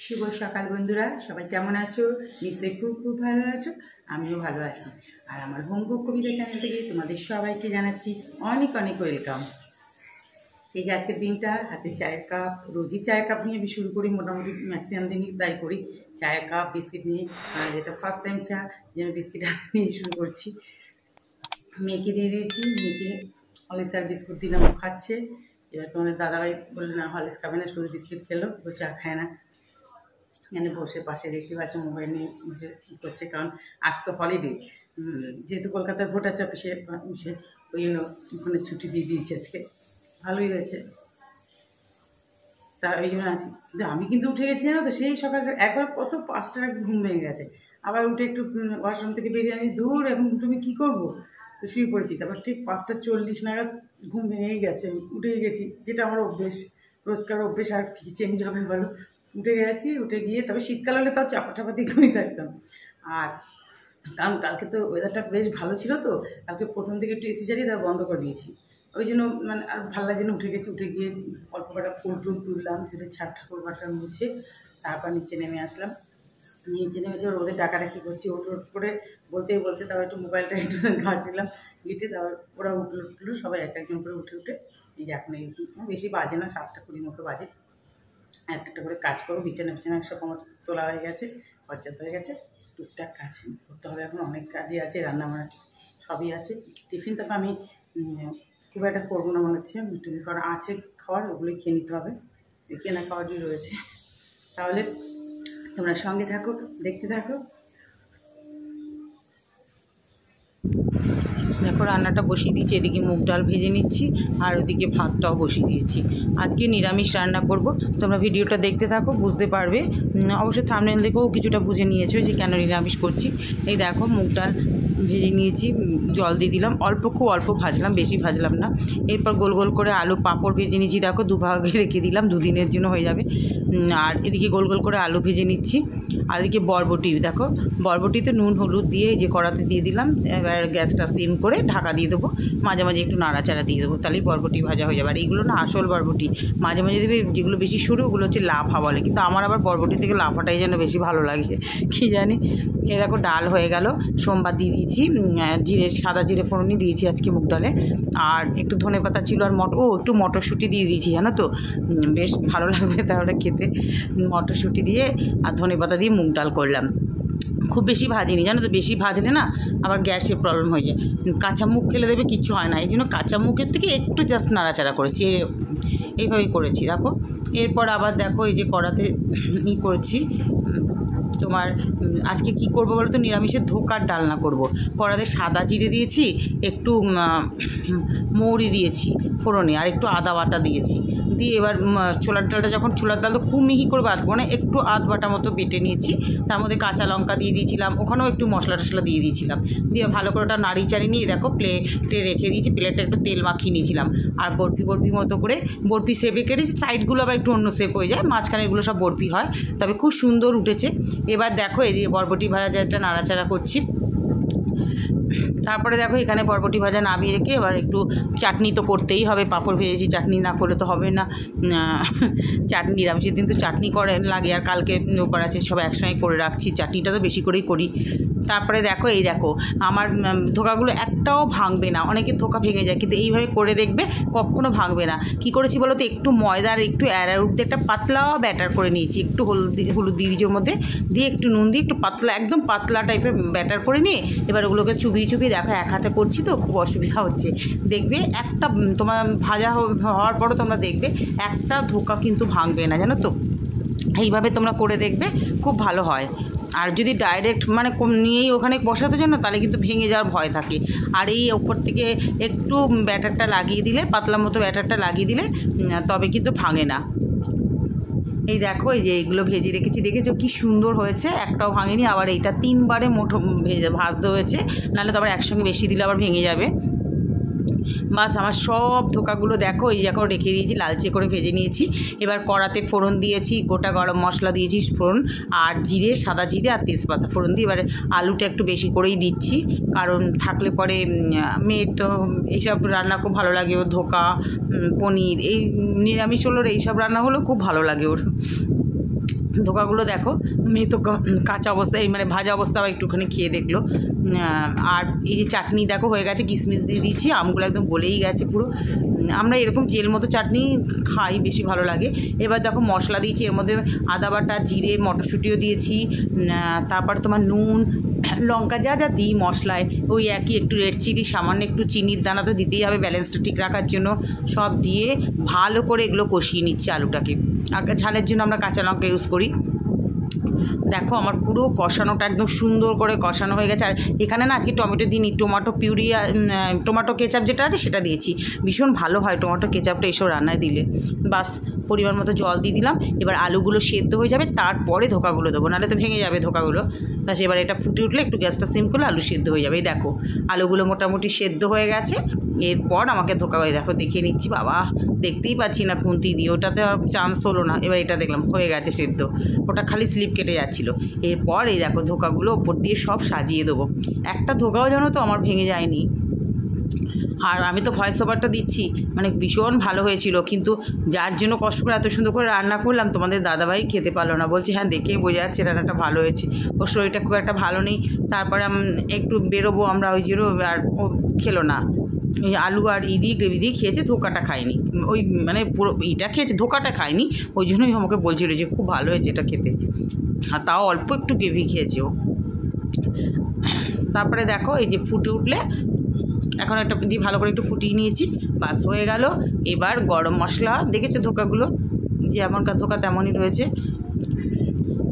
শুভ সকাল বন্ধুরা, সবাই কেমন আছো? নিশ্চয়ই খুব খুব ভালো আছো। আমিও ভালো আছি। আর আমার হোমকুক কবিতা চ্যানেল থেকে তোমাদের সবাইকে জানাচ্ছি অনেক অনেক ওয়েলকাম। এই যে আজকের দিনটা, হাতে চায়ের কাপ, রোজই চায়ের কাপ নিয়ে আমি শুরু করি, মোটামুটি ম্যাক্সিমাম দিনই তাই করি, চায়ের কাপ বিস্কিট নিয়ে। যেটা ফার্স্ট টাইম চা, যেন বিস্কিট নিয়ে শুরু করছি। মেয়েকে দিয়ে দিয়েছি, মেয়েকে হরলিক্স আর বিস্কুট দিলাম, ও খাচ্ছে। এবার তোমাদের দাদাভাই বললো না হরলিক্স খাবে না, শুধু বিস্কিট খেলো, ও চা খায় না। এখানে বসে পাশে দেখতে পাচ্ছ মোবাইল নিয়ে বসে করছে, কারণ আজ তো হলিডে, যেহেতু কলকাতার ভোটার অফিসে ওই জন্য ওখানে ছুটি দিয়ে দিয়েছে আজকে। ভালোই হয়েছে, তা এই জন্য আজকে কিন্তু আমি কিন্তু উঠে গেছি জানো তো, সেই সকালে একবার কত 5টার আগে ঘুম ভেঙে গেছে। আবার উঠে একটু ওয়াশরুম থেকে বেরিয়ে আমি দূর, এখন তুমি কী করবো, তো শুয়ে পড়েছি। তারপর ঠিক 5:40 নাগাদ ঘুম ভেঙেই গেছে, উঠেই গেছি, যেটা আমার অভ্যেস, রোজকার অভ্যেস, আর কি চেঞ্জ হবে বলো। উঠে গেছি, উঠে গিয়ে তবে শীতকাল হলে তাও চাপাটাপাতি করেই থাকতাম। আর কারণ কালকে তো ওয়েদারটা বেশ ভালো ছিল, তো কালকে প্রথম থেকে একটু এসি চালিয়ে তারপর বন্ধ করে দিয়েছি, ওই জন্য মানে আর ভালো লাগছে না। উঠে গেছি, উঠে গিয়ে অল্প কটা ফুল টুল তুললাম, তুলে ছাদ ঠাকুর বাটা মুছে তারপর নিচে নেমে আসলাম। নিচে নেমে এসে ওদের ডাকাডাকি করছি, ওট করে বলতে বলতে তারপর একটু মোবাইলটা একটু ঘাঁটছিলাম, ঘেঁটে তারপর ওরা উঠলো সবাই এক একজন করে উঠে এই যে এখন বেশি বাজে না, 7:20 মতো বাজে। একটা করে কাজ করবো, বিছানা সব আমার তোলা হয়ে গেছে, খরচাতে হয়ে গেছে, টুকটাক কাজ করতে হবে। এখন অনেক কাজই আছে, রান্নাবান্না সবই আছে। টিফিন তারপর আমি খুব একটা করবো না মনে হচ্ছে, কারণ আছে খাওয়ার, ওগুলোই খেয়ে নিতে হবে, কেনা খাওয়ারই রয়েছে। তাহলে তোমরা সঙ্গে থাকো, দেখতে থাকো। দেখো রান্নাটা বসিয়ে দিয়েছি, এদিকে মুগ ডাল ভেজে নিচ্ছি আর ওদিকে ভাতটাও বসিয়ে দিয়েছি। আজকে নিরামিষ রান্না করব, তোমরা ভিডিওটা দেখতে থাকো, বুঝতে পারবে। অবশ্যই থাম্বনেল দেখেও কিছুটা বুঝে নিয়েছো যে কেন নিরামিষ করছি। এই দেখো মুগ ডাল ভেজে নিয়েছি, জল দিয়ে দিলাম, খুব অল্প ভাজলাম, বেশি ভাজলাম না। এরপর গোল গোল করে আলু পাঁপড় ভেজে নিয়েছি, দেখো দুভাগে রেখে দিলাম, দুদিনের জন্য হয়ে যাবে। আর এদিকে গোল গোল করে আলু ভেজে নিচ্ছি। আর এদিকে বরবটি, দেখো বরবটিতে নুন হলুদ দিয়ে যে কড়াতে দিয়ে দিলাম। এবার গ্যাসটা সিম করে ঢাকা দিয়ে দেবো, মাঝে মাঝে একটু নাড়াচাড়া দিয়ে দেবো, তাহলেই বরবটি ভাজা হয়ে যাবে। আর এইগুলো না আসল বরবটি, মাঝে মাঝে দেবে যেগুলো বেশি সরু, ওগুলো হচ্ছে লাফা বলে, কিন্তু আমার আবার বরবটি থেকে লাফাটাই যেন বেশি ভালো লাগে, কী জানি। এ দেখো ডাল হয়ে গেল, সোমবার দিয়ে দিয়েছি, সাদা জিরে ফোড়নই দিয়েছি আজকে মুগ ডালে। আর একটু ধনেপাতা ছিল, আর একটু মটরশুঁটি দিয়ে দিয়েছি জানো তো, বেশ ভালো লাগবে তাহলে খেতে। মটরশুঁটি দিয়ে আর ধনেপাতা দিয়ে মুগ ডাল করলাম। খুব বেশি ভাজিনি জানো তো, বেশি ভাজলে না আবার গ্যাসের প্রবলেম হয়ে যায়। কাঁচা মুখ খেলে দেবে কিচ্ছু হয় না, এই জন্য কাঁচা মুখের থেকে একটু জাস্ট নাড়াচাড়া করেছি, এইভাবেই করেছি। দেখো এরপর আবার দেখো এই যে কড়াতে করেছি তোমার, আজকে কি করব বলো তো, নিরামিষের ধোকার ডালনা করব। কড়াতে সাদা জিরে দিয়েছি, একটু মৌরি দিয়েছি ফোড়নে, আর একটু আদা বাটা দিয়েছি, দিয়ে এবার ছোলার ডালটা, যখন ছোলার ডাল তো খুব মিহি করে বাটবো না, একটু আধ বাটা মতো বেটে নিয়েছি, তার মধ্যে কাঁচা লঙ্কা দিয়ে দিয়েছিলাম, ওখানেও একটু মশলা টশলা দিয়ে দিয়েছিলাম, দিয়ে ভালো করে ওটা নাড়ি চাড়ি নিয়ে দেখো প্লেটে রেখে দিয়েছি। প্লেটটা একটু তেল মাখিয়ে নিয়েছিলাম, আর বরফি মতো করে বরফি শেপে কেটেছি, সাইডগুলো আবার একটু অন্য শেপ হয়ে যায়, মাঝখানে এগুলো সব বরফি হয়, তবে খুব সুন্দর উঠেছে। এবার দেখো এদিকে বরবটি ভাজা একটা নাড়াচাড়া করছি। তারপরে দেখো এখানে বরবটি ভাজা নামিয়ে রেখে এবার একটু চাটনি তো করতেই হবে, পাঁপড় ভেজেছি, চাটনি না করলে তো হবে না। চাটনি নিরামিষের দিন তো চাটনি লাগে, আর কালকে ওপর আছে, সব একসঙ্গে করে রাখছি, চাটনিটা তো বেশি করেই করি। তারপরে দেখো এই দেখো আমার ধোকাগুলো একটাও ভাঙবে না, অনেকের ধোকা ভেঙে যায়, কিন্তু এইভাবে করে দেখবে কখনো ভাঙবে না। কি করেছি বলো তো, একটু ময়দার একটু অ্যারারুট দিয়ে একটা পাতলা ব্যাটার করে নিয়েছি, একটু হলুদ দিয়ে দিয়েছি ওর মধ্যে, দিয়ে একটু নুন দিয়ে একটু পাতলা, একদম পাতলা টাইপের ব্যাটার করে নিয়ে এবার ওগুলোকে চুবিয়ে দেখো, এক হাতে করছি তো খুব অসুবিধা হচ্ছে, দেখবে একটা তোমার ভাজা হওয়ার পরও তোমরা দেখবে একটা ধোকা কিন্তু ভাঙবে না জানো তো। এইভাবে তোমরা করে দেখবে, খুব ভালো হয়। আর যদি ডাইরেক্ট মানে নিয়েই ওখানে বসাতে জন্য, তাহলে কিন্তু ভেঙে যাওয়ার ভয় থাকে। আর এই ওপর থেকে একটু ব্যাটারটা লাগিয়ে দিলে, পাতলা মতো ব্যাটারটা লাগিয়ে দিলে তবে কিন্তু ভাঙে না। এই দেখো এই যে এইগুলো ভেজে রেখেছি, দেখেছো কি সুন্দর হয়েছে, একটাও ভাঙেনি। আবার এইটা 3বারে ভাজতে হয়েছে, নাহলে তো আবার একসঙ্গে বেশি দিলে আবার ভেঙে যাবে। বাস আমার সব ধোকাগুলো দেখো এই দেখো রেখে দিয়েছি, লালচে করে ভেজে নিয়েছি। এবার কড়াতে ফোড়ন দিয়েছি, গোটা গরম মশলা দিয়েছি ফোড়ন, আর জিরে, সাদা জিরে আর তেজপাতা ফোড়ন দিয়ে এবারে আলুটা একটু বেশি করেই দিচ্ছি, কারণ থাকলে পরে মেয়ের তো এইসব রান্না খুব ভালো লাগে, ওর ধোকা, পনির, এই নিরামিষ হলো এইসব রান্না হলো খুব ভালো লাগে ওর। ধোকাগুলো দেখো, মেয়ে তো কাঁচা অবস্থায় মানে ভাজা অবস্থাও একটুখানি খেয়ে দেখলো। আর এই যে চাটনি দেখো হয়ে গেছে, কিশমিশ দিয়ে দিয়েছি, আমগুলো একদম গলেই গেছে পুরো। আমরা এরকম জেল মতো চাটনি খাই, বেশি ভালো লাগে। এবার দেখো মশলা দিয়েছি, এর মধ্যে আদা বাটা, জিরে, মটরশুঁটিও দিয়েছি, তারপর তোমার নুন, লঙ্কা যা যা দিই মশলায় ওই একই, একটু রেড চিলি, সামান্য একটু চিনির দানা তো দিতেই হবে ব্যালেন্সটা ঠিক রাখার জন্য। সব দিয়ে ভালো করে এগুলো কষিয়ে নিচ্ছি আলুটাকে। আর ঝালের জন্য আমরা কাঁচা লঙ্কা ইউজ করি। দেখো আমার পুরো কষানোটা একদম সুন্দর করে কষানো হয়ে গেছে। আর এখানে না আজকে টমেটো দিইনি, টমেটো পিউরি, টমেটো কেচাপ যেটা আছে সেটা দিয়েছি। ভীষণ ভালো হয় টমেটো কেচাপটা এইসব রান্নায় দিলে। বাস পরিমাণ মতো জল দিয়ে দিলাম। এবার আলুগুলো সেদ্ধ হয়ে যাবে, তারপরে ধোকাগুলো দেবো, নাহলে তো ভেঙে যাবে ধোকাগুলো। বাস এবার এটা ফুটে উঠলে একটু গ্যাসটা সিম করলে আলু সেদ্ধ হয়ে যাবে। এই দেখো আলুগুলো মোটামুটি সেদ্ধ হয়ে গেছে। এরপর আমাকে ধোকা হয়ে দেখো দেখিয়ে নিচ্ছি, বাবা দেখতেই পাচ্ছি না খুন্তি দিয়ে, ওটাতে চান্স হলো না। এবার এটা দেখলাম হয়ে গেছে সেদ্ধ, ওটা খালি স্লিপ কেটে যাচ্ছিল। এরপর এই দেখো ধোকাগুলো ওপর দিয়ে সব সাজিয়ে দেবো। একটা ধোকাও জানো তো আমার ভেঙে যায়নি। আর আমি তো ভয়েস ওভারটা দিচ্ছি, মানে ভীষণ ভালো হয়েছিল, কিন্তু যার জন্য কষ্ট করে এত সুন্দর করে রান্না করলাম তোমাদের দাদাভাই খেতে পারলো না। বলছি হ্যাঁ দেখেই বোঝা যাচ্ছে রান্নাটা ভালো হয়েছে, ওর শরীরটা খুব একটা ভালো নেই। তারপরে একটু বেরোবো আমরা, ওই জন্য আর ও খেলো না। ওই আলু আর দিয়ে গ্রেভি দিয়ে খেয়েছে, ধোকাটা খায়নি। ওই মানে পুরো ইটা খেয়েছে, ধোকাটা খায়নি। ওই জন্যই আমাকে বলছিল যে খুব ভালো হয়েছে এটা খেতে। আর তাও অল্প একটু গ্রেভি খেয়েছে ও। তারপরে দেখো এই যে ফুটে উঠলে, এখন একটা দিয়ে ভালো করে একটু ফুটিয়ে নিয়েছি, বাস হয়ে গেল। এবার গরম মশলা, দেখেছো ধোকাগুলো যে এমনকার ধোকা তেমনই রয়েছে।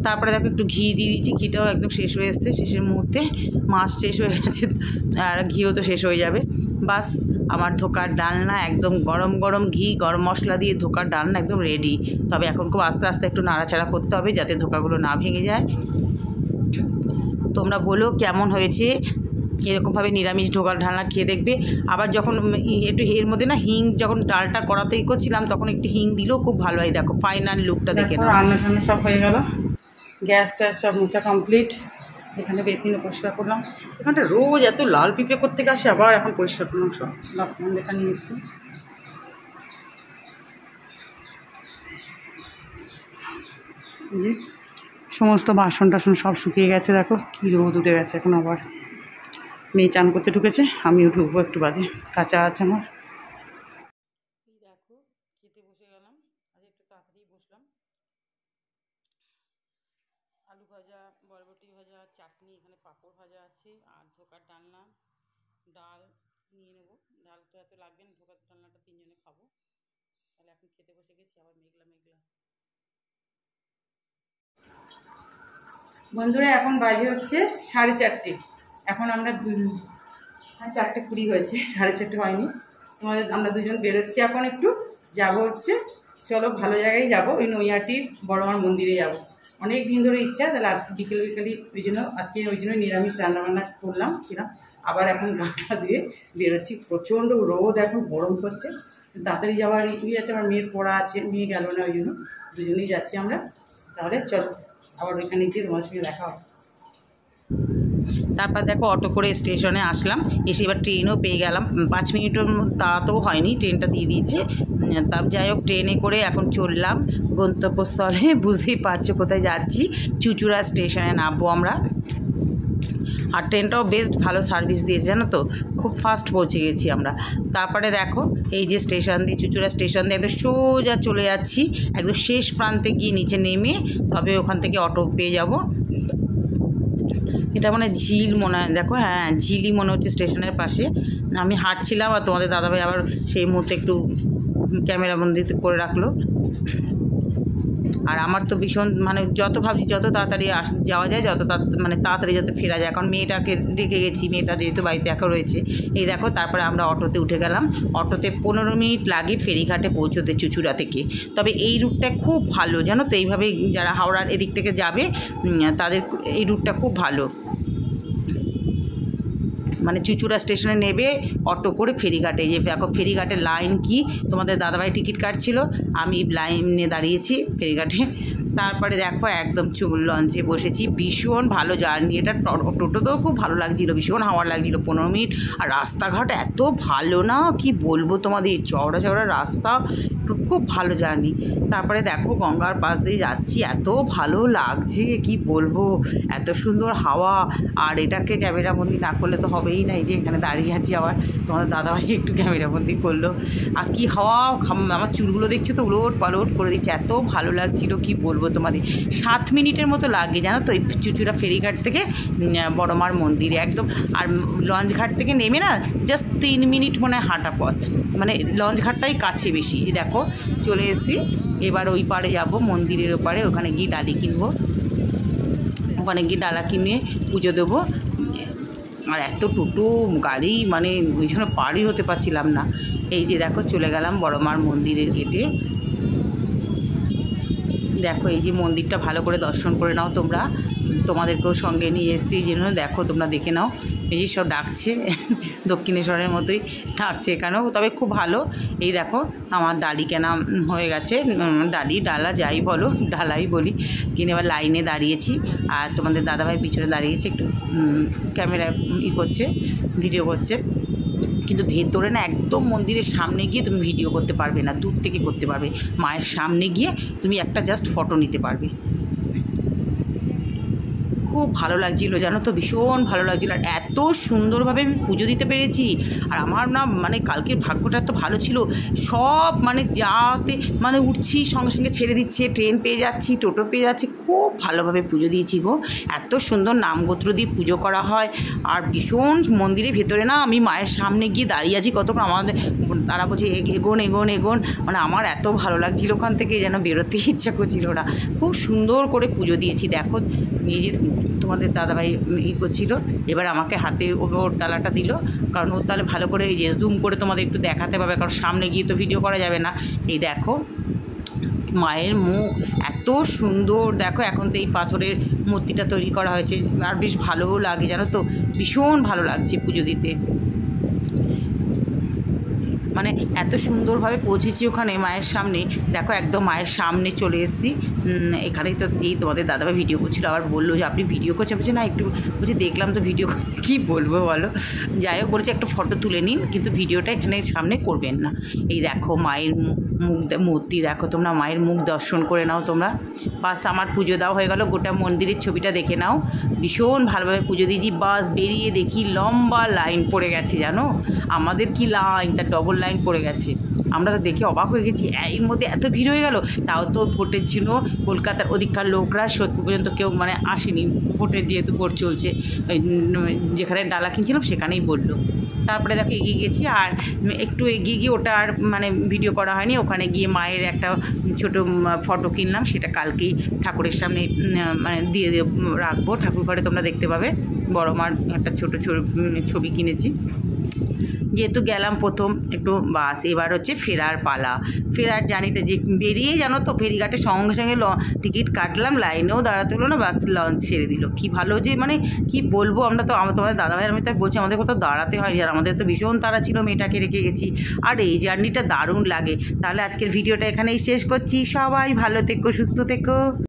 তারপরে দেখো একটু ঘি দিয়ে দিয়েছি, ঘিটাও একদম শেষ হয়ে এসছে, শেষের মুহূর্তে মাছ শেষ হয়ে গেছে আর ঘিও তো শেষ হয়ে যাবে। বাস আমার ধোকার ডালনা একদম গরম গরম ঘি গরম মশলা দিয়ে ধোকার ডালনা একদম রেডি। তবে এখন খুব আস্তে আস্তে একটু নাড়াচাড়া করতে হবে যাতে ধোকাগুলো না ভেঙে যায়। তোমরা বলো কেমন হয়েছে, এরকমভাবে নিরামিষ ঢোকার ঢালনা খেয়ে দেখবে। আবার যখন একটু এর মধ্যে না হিং, যখন ডালটা করাতে করছিলাম তখন একটু হিং দিলেও খুব ভালো হয়। দেখো ফাইনাল লুকটা দেখে নাও। রান্না টান্না সব হয়ে গেল, গ্যাস ট্যাস সব মোচা কমপ্লিট। এখানে বেসিনও পরিষ্কার করলাম। এখানটা রোজ এত লাল পিঁপড়ে করতে আসে, আবার এখন পরিষ্কার করলাম সব। বাসন দেখা নিয়ে এসছি। সমস্ত বাসন টাসন সব শুকিয়ে গেছে, দেখো কী রোদ উঠে গেছে। এখন আবার মেয়ে চান করতে ঢুকেছে, আমিও ঢুকবো একটু বাদে, কাঁচা আছে আমার। দেখো খেতে বসে গেলাম, আজ একটু তাড়াতাড়ি বসলাম। আলু ভাজা, বরবটি ভাজা, চাটনি, এখানে পাঁপড় ভাজা আছে, আর ধোকার ডালনা, ডাল নিয়ে নেবো। ডাল তো এত লাগবে না, ধোকার ডালনাটা তিনজনে খাবো। তাহলে এখন খেতে বসে গেছি, আবার মেঘলা মেঘলা। বন্ধুরা এখন বাজে হচ্ছে 4:30। এখন আমরা 4:20 হয়েছে, 4:30 হয়নি। আমরা দুজন বেরোচ্ছি এখন, একটু যাব হচ্ছে, চলো ভালো জায়গায় যাব, ওই নৈহাটির বড়মার মন্দিরে যাব। অনেক দিন ধরে ইচ্ছা, তাহলে আজকে বিকেলই ওই জন্য নিরামিষ রান্নাবান্না করলাম কিনা। আবার এখন গাটা দিয়ে বেরোচ্ছি, প্রচণ্ড রোদ, এখন গরম করছে, তাড়াতাড়ি যাওয়ার আছে। আমার মেয়ের পড়া আছে, মেয়ে গেল না, ওই জন্য দুজনেই যাচ্ছি আমরা। তাহলে চলো আবার ওইখানে গিয়ে তোমার সঙ্গে দেখা হবে। তারপর দেখো অটো করে স্টেশনে আসলাম, এসে এবার ট্রেনও পেয়ে গেলাম। 5 মিনিটের তাড়াতাড়িও হয়নি, ট্রেনটা দিয়ে দিয়েছে। তা যাই হোক ট্রেনে করে এখন চললাম গন্তব্যস্থলে। বুঝতেই পারছো কোথায় যাচ্ছি, চুঁচুড়া স্টেশনে নামবো আমরা। আর ট্রেনটাও বেস্ট ভালো সার্ভিস দিয়েছে জানো তো, খুব ফাস্ট পৌঁছে গেছি আমরা। তারপরে দেখো এই যে স্টেশন দিয়ে, চুঁচুড়া স্টেশন দিয়ে একদম সোজা চলে যাচ্ছি, একদম শেষ প্রান্তে গিয়ে নিচে নেমে তবে ওখান থেকে অটো পেয়ে যাব। এটা মানে ঝিল মনে হয়, দেখো হ্যাঁ ঝিলই মনে হচ্ছে স্টেশনের পাশে। আমি হাঁটছিলাম আর তোমাদের দাদাভাই আবার সেই মুহূর্তে একটু ক্যামেরা বন্দি করে রাখলো। আর আমার তো ভীষণ মানে যত ভাবছি যত তাড়াতাড়ি যাওয়া যায়, যত মানে তাড়াতাড়ি যত ফেরা যায়। এখন মেয়েটাকে রেখে গেছি, মেয়েটা যেহেতু বাড়িতে একা রয়েছে। এই দেখো তারপরে আমরা অটোতে উঠে গেলাম। অটোতে 15 মিনিট লাগে ফেরিঘাটে পৌঁছতে চুঁচুড়া থেকে। তবে এই রুটটা খুব ভালো জানো তো, এইভাবে যারা হাওড়ার এদিক থেকে যাবে তাদের এই রুটটা খুব ভালো। মানে চুঁচুড়া স্টেশনে নেবে অটো করে ফেরিঘাটে, যে দেখো ফেরিঘাটের লাইন কি, তোমাদের দাদাভাই টিকিট কাটছিল, আমি লাইনে দাঁড়িয়েছি ফেরিঘাটে। তারপরে দেখো একদম লঞ্চে বসেছি। ভীষণ ভালো জার্নি, এটা টোটোতেও খুব ভালো লাগছিলো, ভীষণ হাওয়া লাগছিলো 15 মিনিট। আর রাস্তাঘাট এত ভালো না কি বলবো তোমাদের, চওড়া চওড়া রাস্তা, খুব ভালো জার্নি। তারপরে দেখো গঙ্গার পাশ দিয়ে যাচ্ছি, এত ভালো লাগছে কি বলবো, এত সুন্দর হাওয়া। আর এটাকে ক্যামেরাবন্দি না করলে তো হবেই না, এই যে এখানে দাঁড়িয়ে আছি, আবার তোমাদের দাদাভাই একটু ক্যামেরাবন্দি করলো। আর কি হাওয়া, আমার চুলগুলো দেখছো তো উলট পালট করে দিচ্ছে, এত ভালো লাগছিল কি বলবো তোমাদের। 7 মিনিটের মতো লাগে জানো তো এই চুচুড়া ফেরিঘাট থেকে বড়মার মন্দিরে একদম। আর লঞ্চ ঘাট থেকে নেমে না জাস্ট 3 মিনিট মনে হয় হাঁটা পথ, মানে লঞ্চ ঘাটটাই কাছে বেশি। দেখো চলে এসেছি, এবার ওই পাড়ে যাবো মন্দিরের ওপারে, ওখানে গিয়ে ডালি কিনবো, ওখানে গিয়ে ডালা কিনে পুজো দেবো। আর এত টোটো গাড়ি, মানে ওই জন্য পারই হতে পারছিলাম না। এই যে দেখো চলে গেলাম বড়মার মন্দিরের গেটে। দেখো এই যে মন্দিরটা ভালো করে দর্শন করে নাও তোমরা, তোমাদেরকেও সঙ্গে নিয়ে এসেছি এই জন্য। দেখো তোমরা দেখে নাও, এই যে সব ডাকছে দক্ষিণেশ্বরের মতোই ডাকছে এখানেও, তবে খুব ভালো। এই দেখো আমার ডালি কেনা হয়ে গেছে, ডালা যাই বলো, ডালাই বলি, কিনে এবার লাইনে দাঁড়িয়েছি। আর তোমাদের দাদাভাই পিছনে দাঁড়িয়েছে, একটু ক্যামেরা করছে, ভিডিও করছে। কিন্তু ভেতরে না একদম মন্দিরের সামনে গিয়ে তুমি ভিডিও করতে পারবে না, দূর থেকে করতে পারবে। মায়ের সামনে গিয়ে তুমি একটা জাস্ট ফটো নিতে পারবে। খুব ভালো লাগছিলো জানো তো, ভীষণ ভালো লাগছিলো। আর এত সুন্দরভাবে আমি পুজো দিতে পেরেছি। আর আমার না মানে কালকের ভাগ্যটা এত ভালো ছিল, সব মানে যাতে মানে উঠছি সঙ্গে সঙ্গে ছেড়ে দিচ্ছে, ট্রেন পেয়ে যাচ্ছি, টোটো পেয়ে যাচ্ছি, খুব ভালোভাবে পুজো দিয়েছি গো। এত সুন্দর নামগোত্র দিয়ে পুজো করা হয়। আর ভীষণ মন্দিরের ভেতরে না আমি মায়ের সামনে গিয়ে দাঁড়িয়ে আছি কতক্ষণ, আমাদের তারা বলছে এগোন এগোন এগোন, মানে আমার এত ভালো লাগছিলো, ওখান থেকে যেন বেরোতে ইচ্ছা করছিল না। খুব সুন্দর করে পুজো দিয়েছি। দেখো এই যে তোমাদের দাদাভাই করছিল, এবার আমাকে হাতে ওর ডালাটা দিল, কারণ ওর তাহলে ভালো করে এই যে জুম করে তোমাদের একটু দেখাতে পারবে, কারণ সামনে গিয়ে তো ভিডিও করা যাবে না। এই দেখো মায়ের মুখ এত সুন্দর, দেখো এখন তো এই পাথরের মূর্তিটা তৈরি করা হয়েছে, আর বেশ ভালোও লাগে জানো তো, ভীষণ ভালো লাগছে পুজো দিতে। মানে এত সুন্দরভাবে পৌঁছেছি ওখানে মায়ের সামনে। দেখো একদম মায়ের সামনে চলে এসেছি, এখানেই তো এই তোমাদের দাদাভাই ভিডিও করছিল, আবার বললো যে আপনি ভিডিও করছেন, বলছে না একটু, বলছে দেখলাম তো ভিডিও কী বলবো বলো। যাই হোক বলছে একটা ফটো তুলে নিন, কিন্তু ভিডিওটা এখানে সামনে করবেন না। এই দেখো মায়ের মূর্তি, দেখো তোমরা মায়ের মুখ দর্শন করে নাও তোমরা। বাস আমার পুজো দেওয়া হয়ে গেল, গোটা মন্দিরের ছবিটা দেখে নাও। ভীষণ ভালোভাবে পুজো দিয়েছি। বাস বেরিয়ে দেখি লম্বা লাইন পড়ে গেছে জানো, আমাদের কি লাইন, তার ডবল লাইন পড়ে গেছে। আমরা তো দেখে অবাক হয়ে গেছি, এর মধ্যে এত ভিড় হয়ে গেল। তাও তো ভোটের ছিল, কলকাতার অধিকার লোকরা সোদপুর পর্যন্ত কেউ মানে আসেনি, ভোটের যেহেতু ভোট চলছে, যেখানে ডালা কিনছিলাম সেখানেই বললো। তারপরে দেখো এগিয়ে গেছি, আর একটু এগিয়ে গিয়ে ওটা আর মানে ভিডিও করা হয়নি, ওখানে গিয়ে মায়ের একটা ছোটো ফটো কিনলাম, সেটা কালকেই ঠাকুরের সামনে মানে দিয়ে রাখবো, ঠাকুর ঘরে তোমরা দেখতে পাবে। বড় মার একটা ছোটো ছবি কিনেছি, যেহেতু গেলাম প্রথম একটু। বাস এবার হচ্ছে ফেরার পালা, ফেরার জার্নিটা যে বেরিয়ে জানো তো ফেরিঘাটের সঙ্গে সঙ্গে টিকিট কাটলাম, লাইনেও দাঁড়াতে হলো না, বাস লঞ্চ ছেড়ে দিল। কি ভালো যে মানে কি বলবো, আমরা তো তোমাদের দাদাভাই আমি তাই বলছি আমাদের কোথাও দাঁড়াতে হয়নি, আর আমাদের তো ভীষণ তাড়া ছিল, মেয়েটাকে রেখে গেছি। আর এই জার্নিটা দারুণ লাগে। তাহলে আজকের ভিডিওটা এখানেই শেষ করছি, সবাই ভালো থেকো, সুস্থ থেকো।